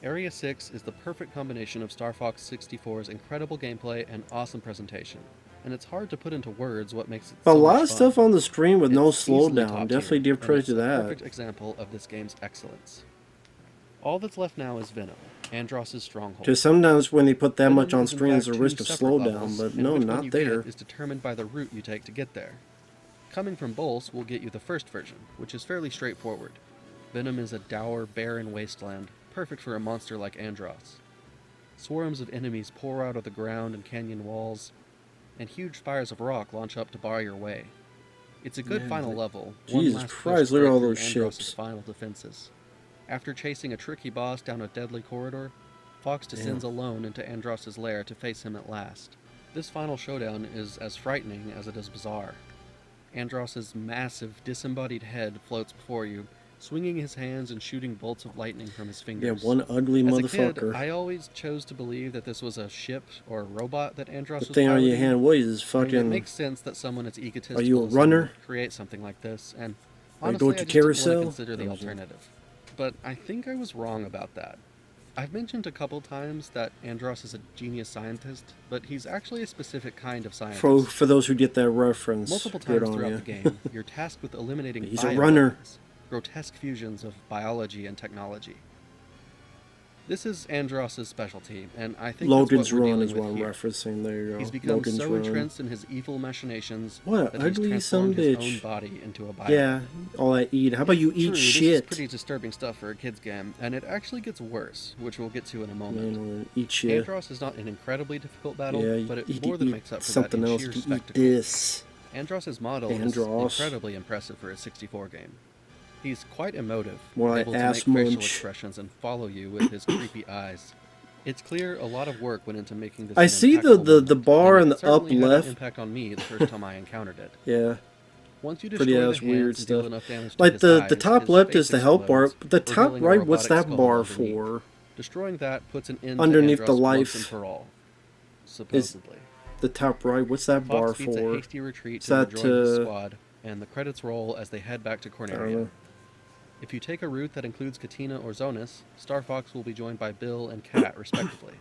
Area 6 is the perfect combination of Star Fox 64's incredible gameplay and awesome presentation, and it's hard to put into words what makes it A so lot much of fun. stuff on the screen with no It's easily slowdown. top Definitely tier, give credit to and it's a that. perfect example of this game's excellence. All that's left now is Venom, Andross's stronghold. Because sometimes when they put that Venom much on is in screen, there's a fact risk two of separate slowdown, levels, but and no, which one not you there. get is determined by the route you take to get there. Coming from Bolse will get you the first version, which is fairly straightforward. Venom is a dour, barren wasteland, perfect for a monster like Andross. Swarms of enemies pour out of the ground and canyon walls, and huge spires of rock launch up to bar your way. It's a good Man, final like, level, Jesus one last Christ, push look at right all through those Andross's ships. final defenses. After chasing a tricky boss down a deadly corridor, Fox descends alone into Andross's lair to face him at last. This final showdown is as frightening as it is bizarre. Andross's massive, disembodied head floats before you, swinging his hands and shooting bolts of lightning from his Yeah, fingers. one ugly As a motherfucker. kid, I always chose to believe that this was a ship or a robot that Andross The was thing on your piloting. hand, what is this I mean, it fucking... makes sense that someone as egotistical Are you a as him runner? would create something like this, and Are you honestly, going I to just didn't want carousel? to consider the That was it. alternative. But I think I was wrong about that. I've mentioned a couple times that Andross is a genius scientist, but he's actually a specific kind of scientist. For those who get that reference, Multiple good times on throughout you. the game, you're tasked with eliminating He's a runner. bioweapons, grotesque fusions of biology and technology. This is Andross's specialty, and I think Logan's that's what we're Run dealing is with what I'm here. referencing. There you go. He's become Logan's so Run. entrenched in his evil machinations What that an he's ugly transformed his own sumbitch. body into a biome. Yeah, all I eat. How about you eat True, This is shit? pretty disturbing stuff for a kid's game, and it actually gets worse, which we'll get to in a moment. Man, eat shit. Andross is not an incredibly difficult battle, Yeah, but it you more than eat makes up for that something in else. sheer You eat spectacle. this. Andross's model Andross. is incredibly impressive for a 64 game. He's quite emotive, More like able to ass make facial munch. expressions and follow you with his creepy eyes. It's clear a lot of work went into making this I an see impactful the moment, bar and in it the up certainly had an left. impact on me the first time I encountered it. Yeah, Once you pretty destroy ass the weird hands and deal stuff. enough damage to Like his the eyes, top his left face is the help bar, explodes, but the top revealing a right, what's robotic that skull bar underneath. for? Destroying that puts an end Underneath to the Andross life once and for all. Supposedly. The top right, what's that bar Fox beats a for? hasty retreat Is to that, rejoin his squad, and the credits roll as they head back to I don't Corneria. know. If you take a route that includes Katina or Zonas, Star Fox will be joined by Bill and Kat, respectively.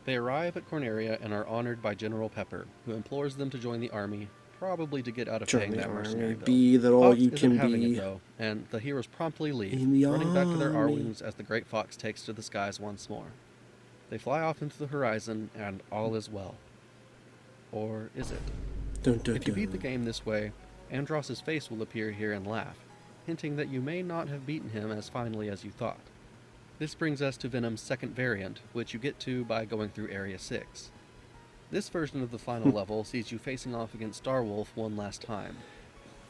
They arrive at Corneria and are honored by General Pepper, who implores them to join the army, probably to get out of Join paying the that army, mercenary bill. be that all Fox you isn't can having be. it, though, and the heroes promptly leave, In the running back to their army. R-Wings as the Great Fox takes to the skies once more. They fly off into the horizon, and all is well. Or is it? Dun, dun, If you beat the dun. game this way, Andross's face will appear here and laugh, hinting that you may not have beaten him as finely as you thought. This brings us to Venom's second variant, which you get to by going through Area 6. This version of the final level sees you facing off against Starwolf one last time.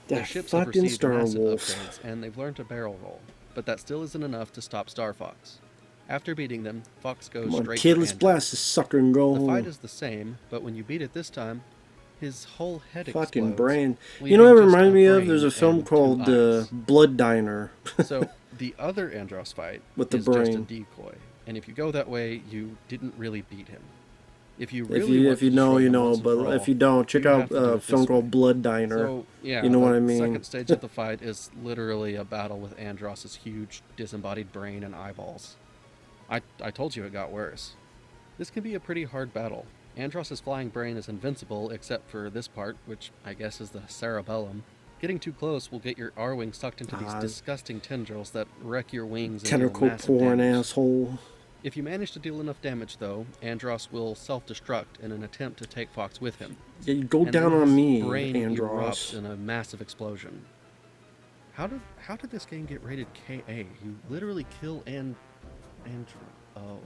Their That ships have fucking received massive Starwolf. upgrades, and they've learned to barrel roll, but that still isn't enough to stop Star Fox. After beating them, Fox goes Come on, straight kid, for let's Andrew. blast this sucker and go The home. fight is the same, but when you beat it this time, his whole head Fucking explodes, brain. You leaving know what it just reminds a me of? brain There's a film and two called eyes. Blood Diner. So the other Andross fight With the is just a brain. decoy, and if you go that way, you didn't really beat him. If you If really you want if to you know, destroy you him know. once and But for if all, you don't, check you out have to do a it film this called way. Blood Diner. So yeah, You know what the I mean? second stage of the fight is literally a battle with Andross's huge disembodied brain and eyeballs. I told you it got worse. This can be a pretty hard battle. Andross's flying brain is invincible except for this part, which I guess is the cerebellum. Getting too close will get your R-wing sucked into these disgusting tendrils that wreck your wings and deal Tentacle massive porn damage. asshole. If you manage to deal enough damage, though, Andross will self-destruct in an attempt to take Fox with him. Yeah, you go And down then on his me, brain erupts Andross. in a massive explosion. How did this game get rated KA? You literally kill oh.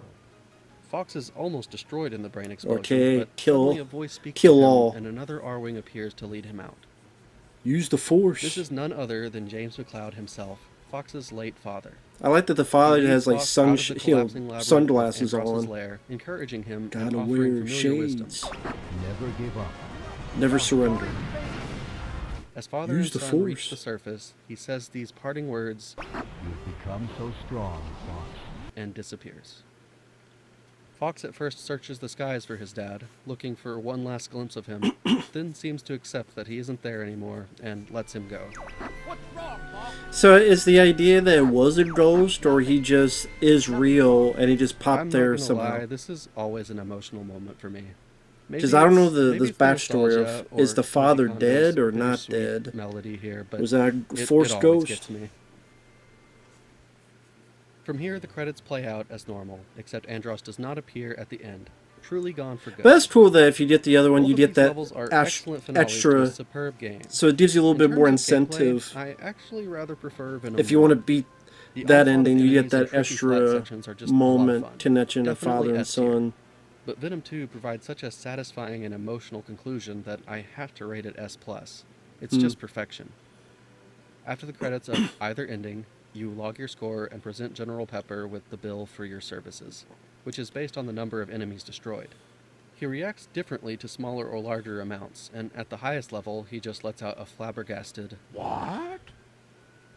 Fox is almost destroyed in the brain explosion, Okay, but kill- suddenly a voice speaks kill to him, all. and another R-wing appears to lead him out. Use the force. This is none other than James McCloud himself, Fox's late father. I like that the father He has leads like Fox out of the collapsing labyrinth of sunglasses Andross's on. lair, encouraging him and Gotta offering wear familiar wisdom. shades. Never give up. Never surrender. As father Use and the son reach Force. the surface, he says these parting words You've become so strong, Fox. and disappears. Fox at first searches the skies for his dad, looking for one last glimpse of him, then seems to accept that he isn't there anymore and lets him go. What's wrong, Bob? So is the idea that it was a ghost, or he just is real and he just popped I'm not there gonna somehow? lie, this is always an emotional moment for me. Because I don't know Maybe this it's the backstory nostalgia of, is or the father Koji Kondo's dead or not bittersweet dead? melody here, but Was that a it force always ghost? gets me. From here, the credits play out as normal, except Andros does not appear at the end, truly gone for good. But that's cool that if you get the other one, Both you of get these that levels are excellent finales to extra, a superb game. so it gives you a little In bit more terms of gameplay, incentive. I actually rather prefer Venom If you want to 1. beat The that onslaught of ending, you get enemies and that tricky flat extra sections are just a lot of moment fun. connection of Definitely father and S tier. son. But Venom 2 provides such a satisfying and emotional conclusion that I have to rate it S+. It's just perfection. After the credits of either ending, you log your score and present General Pepper with the bill for your services, which is based on the number of enemies destroyed. He reacts differently to smaller or larger amounts, and at the highest level, he just lets out a flabbergasted What?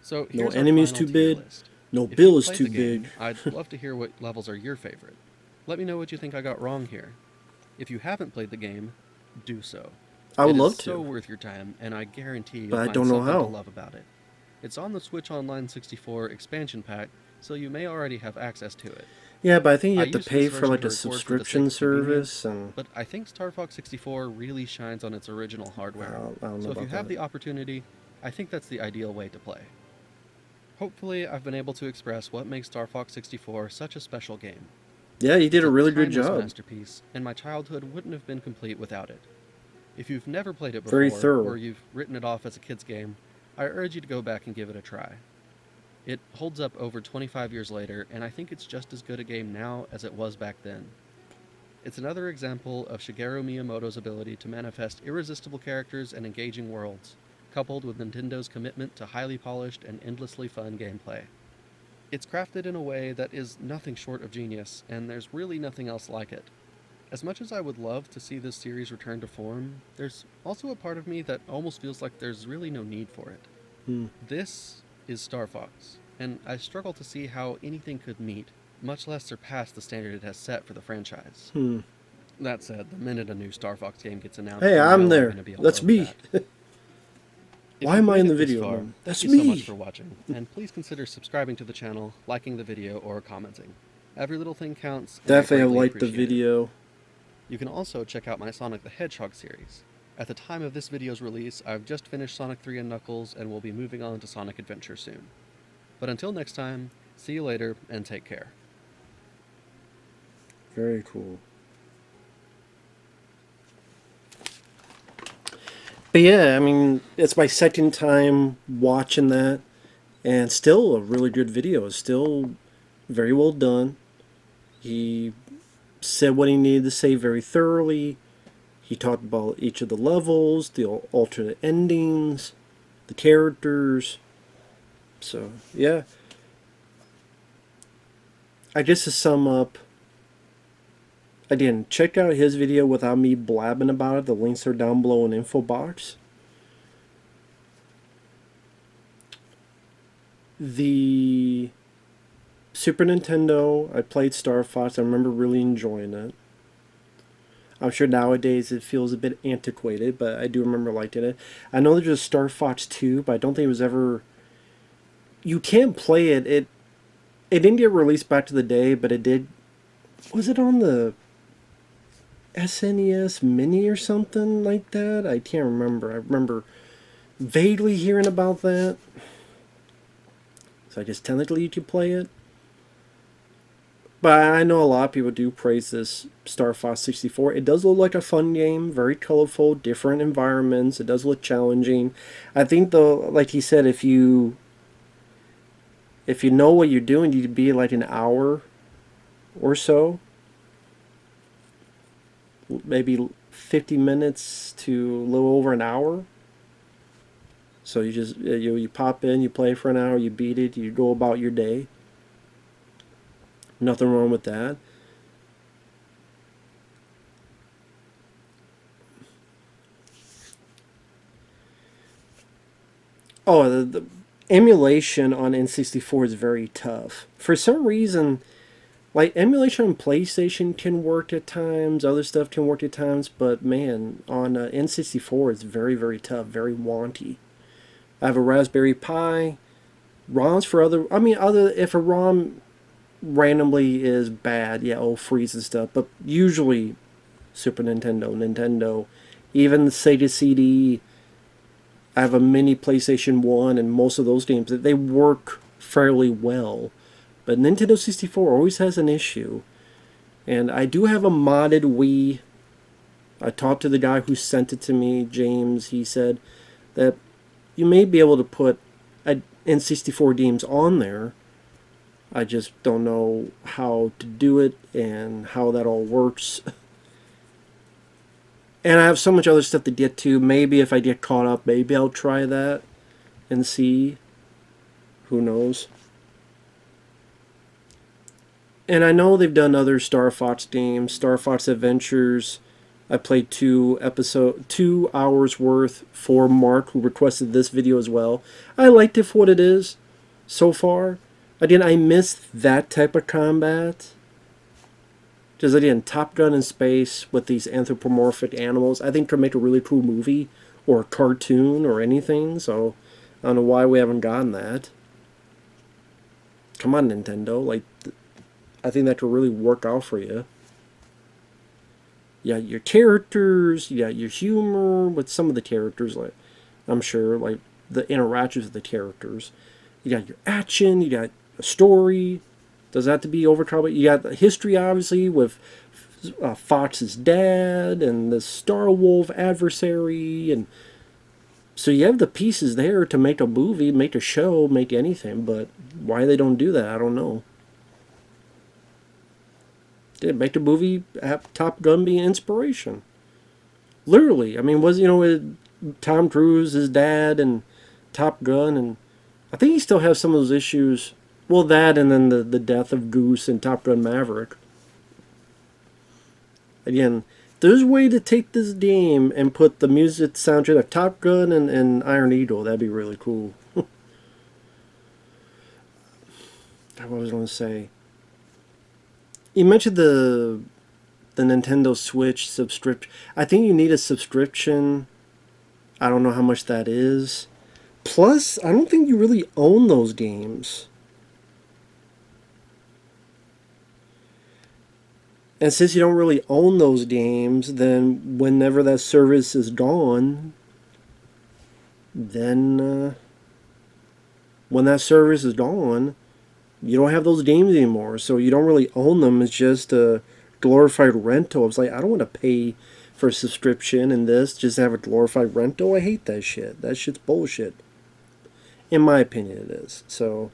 So No here's our enemy's final too tier big. list. No If bill you've is played too the game, big. I'd love to hear what levels are your favorite. Let me know what you think I got wrong here. If you haven't played the game, do so. I would It is love so to, worth your time, and I guarantee you'll but I find don't know something how. to love about it. It's on the Switch Online 64 expansion pack, so you may already have access to it. Yeah, but I think you I have to used pay this for version like to a record for the sake subscription of convenience, service, and but I think Star Fox 64 really shines on its original hardware. I don't know So if you about have that. the opportunity, I think that's the ideal way to play. Hopefully, I've been able to express what makes Star Fox 64 such a special game. Yeah, you did It's a really good timeless job. masterpiece, and my childhood wouldn't have been complete without it. If you've never played it Very before, thorough. or you've written it off as a kid's game, I urge you to go back and give it a try. It holds up over 25 years later, and I think it's just as good a game now as it was back then. It's another example of Shigeru Miyamoto's ability to manifest irresistible characters and engaging worlds, coupled with Nintendo's commitment to highly polished and endlessly fun gameplay. It's crafted in a way that is nothing short of genius, and there's really nothing else like it. As much as I would love to see this series return to form, there's also a part of me that almost feels like there's really no need for it. This is Star Fox, and I struggle to see how anything could meet, much less surpass the standard it has set for the franchise. That said, the minute a new Star Fox game gets announced, Hey, you I'm know there. gonna be all That's over me. that. If Why you've am I made in it the this video, far, Mom? That's thank you so me. much for watching, and please consider subscribing to the channel, liking the video, or commenting. Every little thing counts, and I Definitely have greatly liked the appreciate it. video. You can also check out my Sonic the Hedgehog series. At the time of this video's release, I've just finished Sonic 3 and Knuckles, and will be moving on to Sonic Adventure soon. But until next time, see you later, and take care. Very cool. But yeah, I mean, it's my second time watching that, and still a really good video. It's still very well done. He said what he needed to say very thoroughly. He talked about each of the levels, the alternate endings, the characters. So, yeah. I guess to sum up, again, check out his video without me blabbing about it. The links are down below in the info box. The Super Nintendo, I played Star Fox. I remember really enjoying it. I'm sure nowadays it feels a bit antiquated, but I do remember liking it. I know there's a Star Fox 2, but I don't think it was ever... You can't play it. It didn't get released back to the day, but it did... Was it on the SNES Mini or something like that? I can't remember. I remember vaguely hearing about that. So I guess technically you can play it. But I know a lot of people do praise this Star Fox 64. It does look like a fun game, very colorful, different environments. It does look challenging. I think though, like he said, if you know what you're doing, you'd be like an hour or so. Maybe 50 minutes to a little over an hour. So you just you pop in, you play for an hour, you beat it, you go about your day. Nothing wrong with that. Oh, the emulation on N64 is very tough. For some reason, like emulation on PlayStation can work at times, other stuff can work at times, but man, on N64 it's very, very tough, very wonky. I have a Raspberry Pi. ROMs for other, I mean, other, if a ROM randomly is bad, yeah, it'll freeze and stuff, but usually Super Nintendo, Nintendo, even the Sega CD, I have a mini PlayStation 1, and most of those games, they work fairly well. But Nintendo 64 always has an issue. And I do have a modded Wii. I talked to the guy who sent it to me, James. He said that you may be able to put N64 games on there. I just don't know how to do it and how that all works. And I have so much other stuff to get to. Maybe if I get caught up, maybe I'll try that and see. Who knows? And I know they've done other Star Fox games. Star Fox Adventures. I played 2 hours worth for Mark, who requested this video as well. I liked it for what it is so far. Again, I missed that type of combat. Because again, Top Gun in space with these anthropomorphic animals, I think could make a really cool movie or a cartoon or anything. So I don't know why we haven't gotten that. Come on, Nintendo. Like, I think that could really work out for you. You got your characters, you got your humor with some of the characters, like I'm sure, like the interactions with the characters. You got your action, you got a story. Does that have to be overcome? You got the history, obviously, with Fox's dad and the Star Wolf adversary, and so you have the pieces there to make a movie, make a show, make anything. But why they don't do that, I don't know. Did make the movie have Top Gun be an inspiration? Literally, I mean, was Tom Cruise, his dad, and Top Gun, and I think he still has some of those issues. Well, that and then the death of Goose in Top Gun Maverick. Again, there's a way to take this game and put the music soundtrack of Top Gun and Iron Eagle. That'd be really cool. What was I going to say? You mentioned the Nintendo Switch subscription. I think you need a subscription. I don't know how much that is. Plus, I don't think you really own those games. And since you don't really own those games, then whenever that service is gone, then when that service is gone, you don't have those games anymore. So you don't really own them. It's just a glorified rental. It's like, I don't want to pay for a subscription and this just to have a glorified rental. I hate that shit. That shit's bullshit. In my opinion, it is. So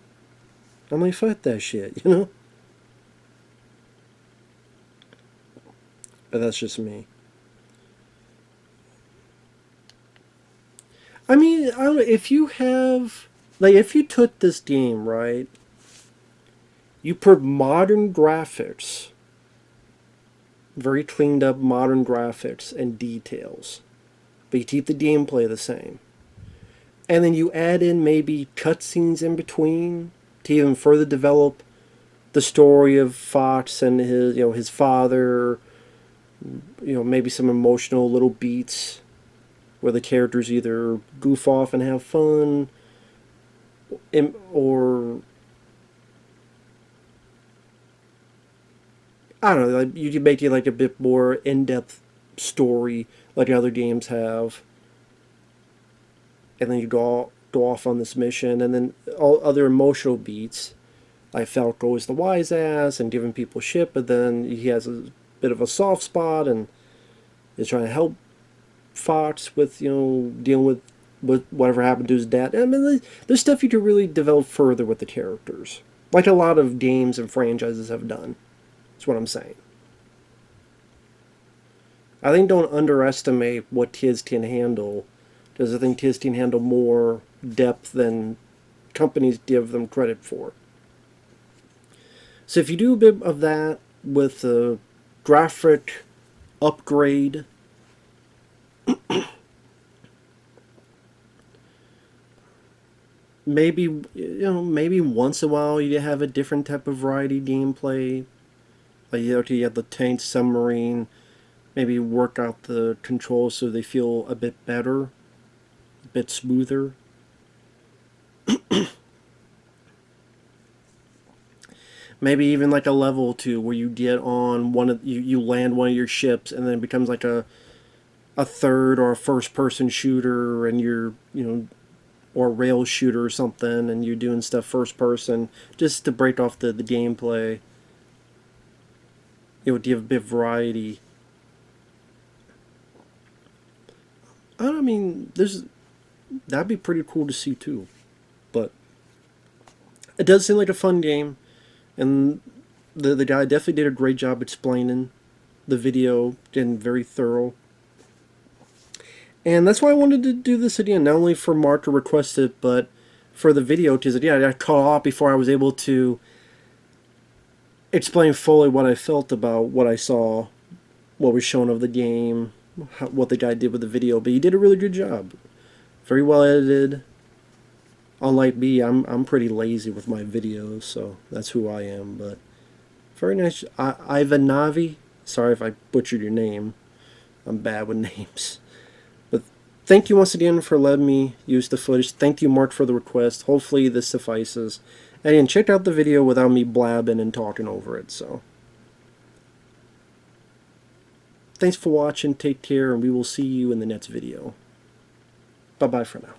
I'm like, fuck that shit, you know? But that's just me. I mean, I don't know, if you have, like, if you took this game, right, you put modern graphics, very cleaned up modern graphics and details, but you keep the gameplay the same, and then you add in maybe cutscenes in between to even further develop the story of Fox and his father, maybe some emotional little beats where the characters either goof off and have fun, or I don't know, like you can make it like a bit more in-depth story like other games have, and then you go off on this mission, and then all other emotional beats, like Falco is the wise ass and giving people shit, but then he has a bit of a soft spot and is trying to help Fox with dealing with whatever happened to his dad. I mean, there's stuff you can really develop further with the characters, like a lot of games and franchises have done. That's what I'm saying. I think don't underestimate what kids can handle, because I think kids can handle more depth than companies give them credit for. So if you do a bit of that with a graphic upgrade, maybe once in a while you have a different type of variety gameplay. Like you have the tank submarine, maybe work out the controls so they feel a bit better, a bit smoother. Maybe even like a level or two where you get on one of you land one of your ships, and then it becomes like a third or a first person shooter, and you're, or a rail shooter or something, and you're doing stuff first person just to break off the gameplay. To give a bit of variety. I mean, that'd be pretty cool to see too. But it does seem like a fun game, and the guy definitely did a great job explaining the video, and very thorough. And that's why I wanted to do this again, not only for Mark to request it, but for the video, because I got caught off before I was able to explain fully what I felt about what I saw, what was shown of the game, what the guy did with the video. But he did a really good job. Very well edited. Unlike me, I'm pretty lazy with my videos, so that's who I am. But very nice. Ivanavi, sorry if I butchered your name. I'm bad with names. But thank you once again for letting me use the footage. Thank you, Mark, for the request. Hopefully this suffices. And again, check out the video without me blabbing and talking over it. So thanks for watching. Take care, and we will see you in the next video. Bye-bye for now.